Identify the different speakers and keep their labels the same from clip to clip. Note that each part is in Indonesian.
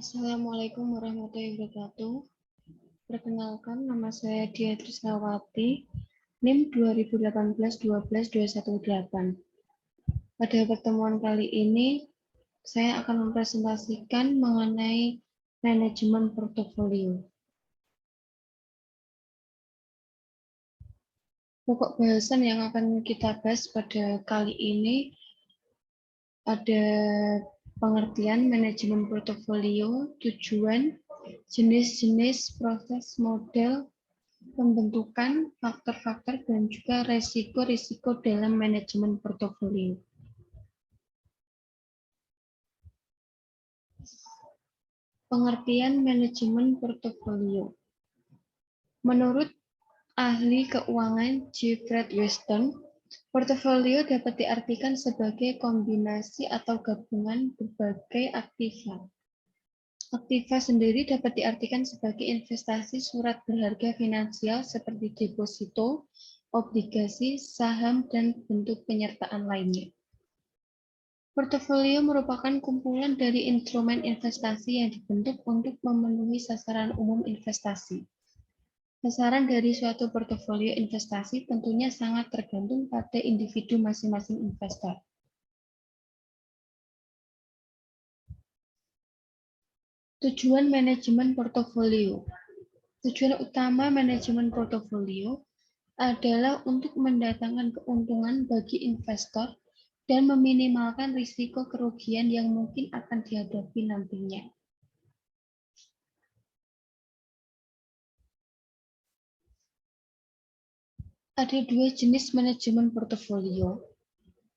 Speaker 1: Assalamualaikum warahmatullahi wabarakatuh. Perkenalkan, nama saya Dia Trisnawati, NIM 2018-12-218. Pada pertemuan kali ini, saya akan mempresentasikan mengenai manajemen portofolio. Pokok bahasan yang akan kita bahas pada kali ini ada pengertian manajemen portofolio, tujuan, jenis-jenis proses model, pembentukan, faktor-faktor, dan juga risiko-risiko dalam manajemen portofolio. Pengertian manajemen portofolio. Menurut ahli keuangan G. Fred Weston, portofolio dapat diartikan sebagai kombinasi atau gabungan berbagai aktiva. Aktiva sendiri dapat diartikan sebagai investasi surat berharga finansial seperti deposito, obligasi, saham, dan bentuk penyertaan lainnya. Portofolio merupakan kumpulan dari instrumen investasi yang dibentuk untuk memenuhi sasaran umum investasi. Sasaran dari suatu portofolio investasi tentunya sangat tergantung pada individu masing-masing investor. Tujuan manajemen portofolio. Tujuan utama manajemen portofolio adalah untuk mendatangkan keuntungan bagi investor dan meminimalkan risiko kerugian yang mungkin akan dihadapi nantinya. Ada dua jenis manajemen portofolio.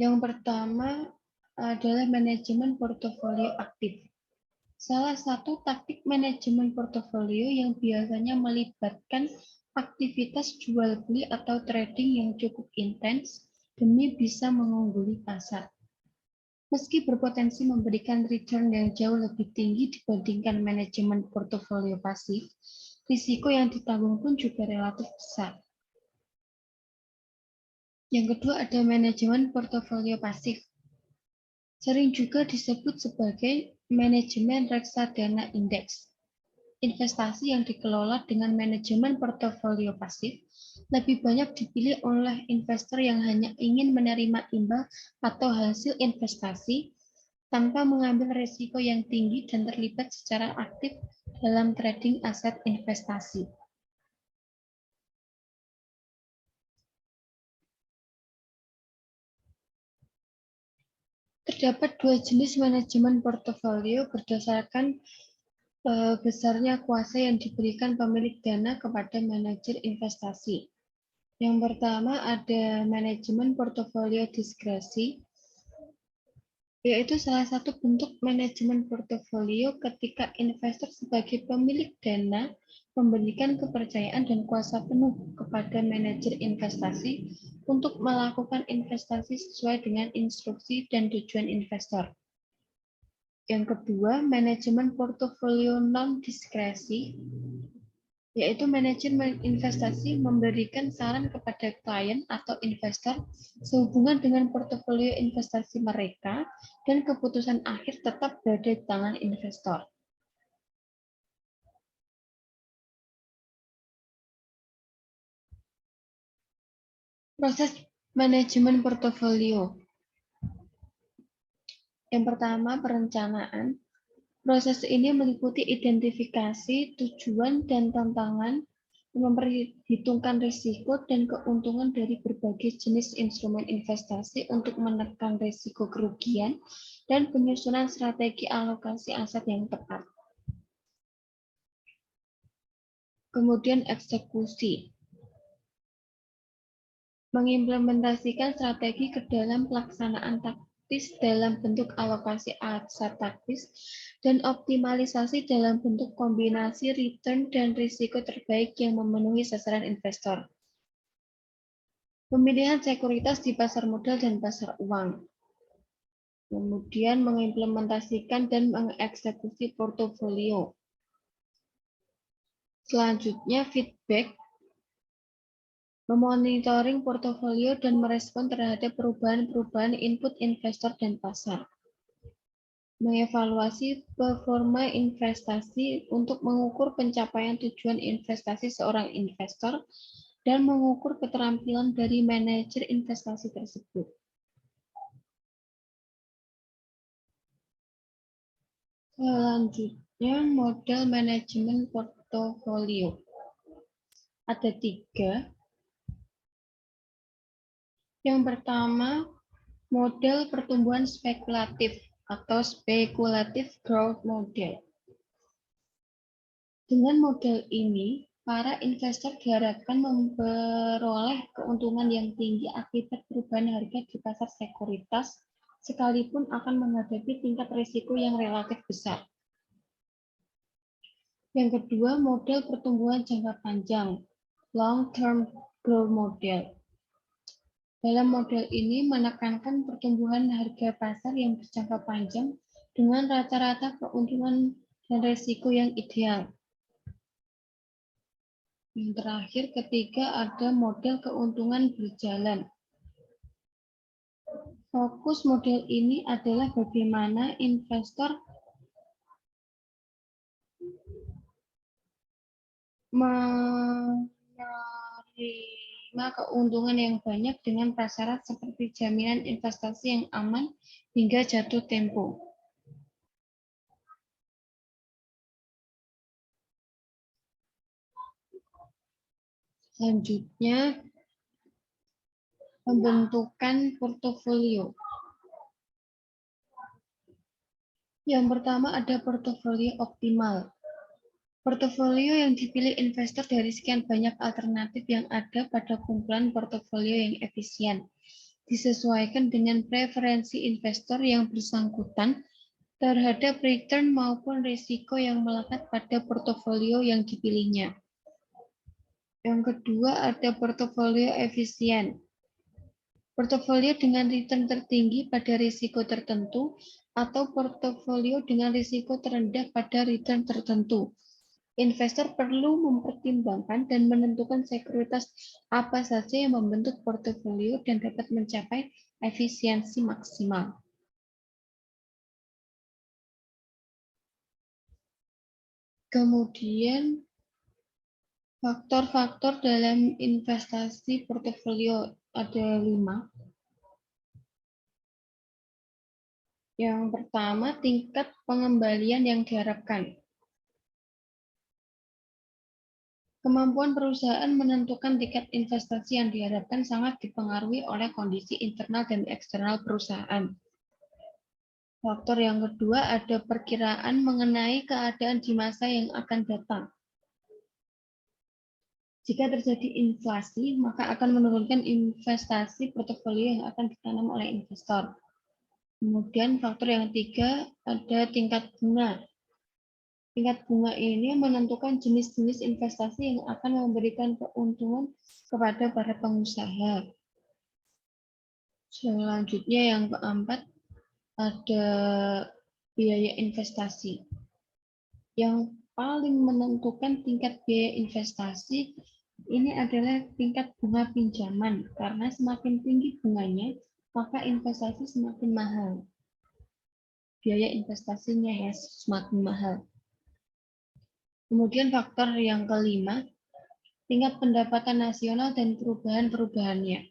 Speaker 1: Yang pertama adalah manajemen portofolio aktif. Salah satu taktik manajemen portofolio yang biasanya melibatkan aktivitas jual beli atau trading yang cukup intens demi bisa mengungguli pasar. Meski berpotensi memberikan return yang jauh lebih tinggi dibandingkan manajemen portofolio pasif, risiko yang ditanggung pun juga relatif besar. Yang kedua ada manajemen portofolio pasif. Sering juga disebut sebagai manajemen reksadana indeks. Investasi yang dikelola dengan manajemen portofolio pasif lebih banyak dipilih oleh investor yang hanya ingin menerima imbal atau hasil investasi tanpa mengambil risiko yang tinggi dan terlibat secara aktif dalam trading aset investasi. Terdapat dua jenis manajemen portofolio berdasarkan besarnya kuasa yang diberikan pemilik dana kepada manajer investasi. Yang pertama ada manajemen portofolio diskresi, yaitu salah satu bentuk manajemen portofolio ketika investor sebagai pemilik dana memberikan kepercayaan dan kuasa penuh kepada manajer investasi untuk melakukan investasi sesuai dengan instruksi dan tujuan investor. Yang kedua, manajemen portofolio non-diskresi, yaitu manajemen investasi memberikan saran kepada klien atau investor sehubungan dengan portofolio investasi mereka dan keputusan akhir tetap berada di tangan investor. Proses manajemen portofolio. Yang pertama, perencanaan. Proses ini meliputi identifikasi, tujuan, dan tantangan, memperhitungkan risiko dan keuntungan dari berbagai jenis instrumen investasi untuk menekan risiko kerugian, dan penyusunan strategi alokasi aset yang tepat. Kemudian eksekusi. Mengimplementasikan strategi ke dalam pelaksanaan taktis dalam bentuk alokasi aset taktis dan optimalisasi dalam bentuk kombinasi return dan risiko terbaik yang memenuhi sasaran investor. Pemilihan sekuritas di pasar modal dan pasar uang. Kemudian mengimplementasikan dan mengeksekusi portofolio. Selanjutnya feedback. Memonitoring portofolio dan merespon terhadap perubahan-perubahan input investor dan pasar. mengevaluasi performa investasi untuk mengukur pencapaian tujuan investasi seorang investor, dan mengukur keterampilan dari manajer investasi tersebut. Selanjutnya, model manajemen portofolio. Ada 3. Yang pertama, model pertumbuhan spekulatif atau speculative growth model. Dengan model ini, para investor diharapkan memperoleh keuntungan yang tinggi akibat perubahan harga di pasar sekuritas, sekalipun akan menghadapi tingkat risiko yang relatif besar. Yang kedua, model pertumbuhan jangka panjang, long-term growth model. Dalam model ini menekankan pertumbuhan harga pasar yang berjangka panjang dengan rata-rata keuntungan dan risiko yang ideal. Yang terakhir, ketiga, ada model keuntungan berjalan. Fokus model ini adalah bagaimana investor menerima keuntungan yang banyak dengan prasyarat seperti jaminan investasi yang aman hingga jatuh tempo. Selanjutnya, pembentukan portofolio. Yang pertama ada portofolio optimal. Portofolio yang dipilih investor dari sekian banyak alternatif yang ada pada kumpulan portofolio yang efisien, disesuaikan dengan preferensi investor yang bersangkutan terhadap return maupun risiko yang melekat pada portofolio yang dipilihnya. Yang kedua ada portofolio efisien. Portofolio dengan return tertinggi pada risiko tertentu atau portofolio dengan risiko terendah pada return tertentu. Investor perlu mempertimbangkan dan menentukan sekuritas apa saja yang membentuk portofolio dan dapat mencapai efisiensi maksimal. Kemudian, faktor-faktor dalam investasi portofolio ada 5. Yang pertama, tingkat pengembalian yang diharapkan. Kemampuan perusahaan menentukan tingkat investasi yang diharapkan sangat dipengaruhi oleh kondisi internal dan eksternal perusahaan. Faktor yang kedua ada perkiraan mengenai keadaan di masa yang akan datang. Jika terjadi inflasi, maka akan menurunkan investasi portofolio yang akan ditanam oleh investor. Kemudian faktor yang ketiga ada tingkat bunga. Tingkat bunga ini menentukan jenis-jenis investasi yang akan memberikan keuntungan kepada para pengusaha. Selanjutnya yang keempat ada biaya investasi. Yang paling menentukan tingkat biaya investasi ini adalah tingkat bunga pinjaman, karena semakin tinggi bunganya, maka investasi semakin mahal. Biaya investasinya ya semakin mahal. Kemudian faktor yang kelima, tingkat pendapatan nasional dan perubahan-perubahannya.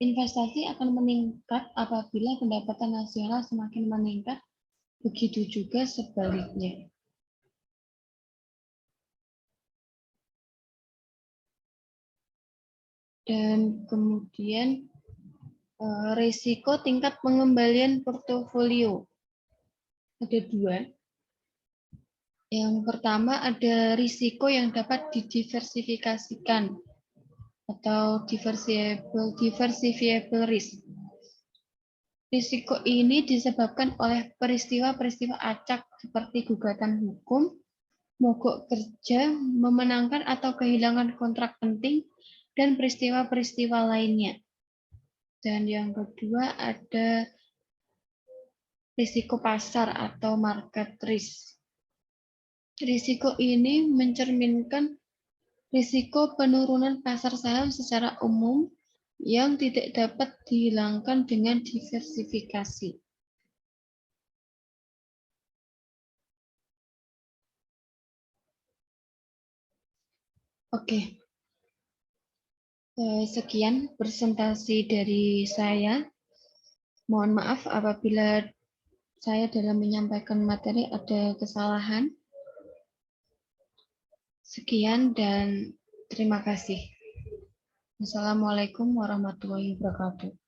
Speaker 1: Investasi akan meningkat apabila pendapatan nasional semakin meningkat, begitu juga sebaliknya. Dan kemudian risiko tingkat pengembalian portofolio. Ada 2. Yang pertama ada risiko yang dapat didiversifikasikan atau diversifiable risk. Risiko ini disebabkan oleh peristiwa-peristiwa acak seperti gugatan hukum, mogok kerja, memenangkan atau kehilangan kontrak penting, dan peristiwa-peristiwa lainnya. Dan yang kedua ada risiko pasar atau market risk. Risiko ini mencerminkan risiko penurunan pasar saham secara umum yang tidak dapat dihilangkan dengan diversifikasi. Oke, sekian presentasi dari saya. Mohon maaf apabila saya dalam menyampaikan materi ada kesalahan. Sekian dan terima kasih. Assalamualaikum warahmatullahi wabarakatuh.